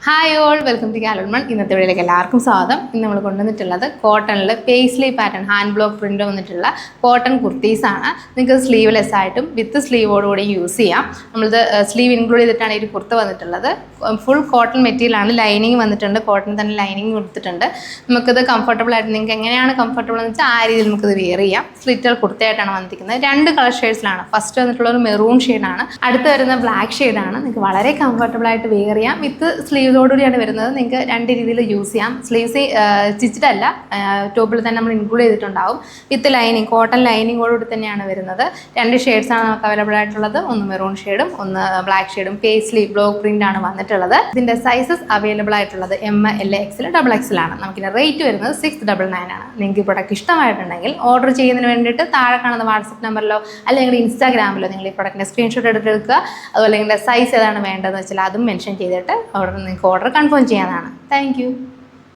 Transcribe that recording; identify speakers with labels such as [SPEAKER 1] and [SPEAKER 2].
[SPEAKER 1] Hi all, welcome to കാലൺമൺ. ഇന്നത്തെ വീഡിയോയിലേക്ക് എല്ലാവർക്കും സ്വാഗതം. ഇന്ന് നമ്മൾ കൊണ്ടുവന്നിട്ടുള്ളത് കോട്ടണിൽ paisley pattern hand block print വന്നിട്ടുള്ള കോട്ടൺ കുർത്തീസാണ്. നിങ്ങൾക്ക് സ്ലീവ്ലെസ് ആയിട്ടും വിത്ത് സ്ലീവോടുകൂടി യൂസ് ചെയ്യാം. നമ്മളിത് സ്ലീവ് ഇൻക്ലൂഡ് ചെയ്തിട്ടാണ് ഈ കുർത്ത വന്നിട്ടുള്ളത്. ഫുൾ കോട്ടൺ മെറ്റീരിയലാണ്, ലൈനിങ് വന്നിട്ടുണ്ട്, കോട്ടൺ തന്നെ ലൈനിങ് കൊടുത്തിട്ടുണ്ട്. നമുക്കിത് കംഫർട്ടബിൾ ആയിട്ട് നിങ്ങൾക്ക് എങ്ങനെയാണ് കംഫർട്ടബിൾ എന്ന് വെച്ചാൽ ആ രീതിയിൽ നമുക്കിത് വെയർ ചെയ്യാം. സ്ലിറ്റർ കുർത്തയായിട്ടാണ് വന്നിരിക്കുന്നത്. 2 കളർ ഷെയ്ഡ്സിലാണ്. ഫസ്റ്റ് വന്നിട്ടുള്ള ഒരു മെറൂൺ ഷെയ്ഡാണ്, അടുത്ത് വരുന്ന ബ്ലാക്ക് ഷെയ്ഡാണ്. നിങ്ങൾക്ക് വളരെ കംഫർട്ടബിൾ ആയിട്ട് വെയർ ചെയ്യാം. വിത്ത് സ്ലീവ്സോടുകൂടിയാണ് വരുന്നത്. നിങ്ങൾക്ക് 2 രീതിയിൽ യൂസ് ചെയ്യാം. സ്ലീവ്സ് സ്റ്റിച്ചിഡ് അല്ല, ടോപ്പിൽ തന്നെ നമ്മൾ ഇൻക്ലൂഡ് ചെയ്തിട്ടുണ്ടാവും. വിത്ത് ലൈനിങ്, കോട്ടൺ ലൈനിങ്ങോടുകൂടി തന്നെയാണ് വരുന്നത്. 2 ഷെയ്ഡ്സാണ് നമുക്ക് അവൈലബിൾ ആയിട്ടുള്ളത്. ഒന്ന് മെറൂൺ ഷെയ്ഡും ഒന്ന് ബ്ലാക്ക് ഷെയ്ഡും. പേസ്ലി ബ്ലോക്ക് പ്രിന്റ് ആണ് വന്നിട്ടുള്ളത്. ഇതിന്റെ സൈസസ് അവൈലബിൾ ആയിട്ടുള്ളത് M, L, XL, XXL ആണ്. നമുക്കിന്റെ റേറ്റ് വരുന്നത് 699 ആണ്. നിങ്ങൾക്ക് ഈ പ്രൊഡക്റ്റ് ഇഷ്ടമായിട്ടുണ്ടെങ്കിൽ ഓർഡർ ചെയ്യുന്നതിന് വേണ്ടിയിട്ട് താഴെ കാണുന്ന വാട്സപ്പ് നമ്പറിലോ അല്ലെങ്കിൽ ഇൻസ്റ്റാഗ്രാമിലോ നിങ്ങൾ ഈ പ്രൊഡക്റ്റിന്റെ സ്ക്രീൻഷോട്ട് എടുക്കുക. അതുപോലെ നിങ്ങളുടെ സൈസ് ഏതാണ് വേണ്ടതെന്ന് വെച്ചാൽ അതും മെൻഷൻ ചെയ്തിട്ട് നിങ്ങൾക്ക് ഓർഡർ കൺഫേം ചെയ്യാനാണ്. Thank you.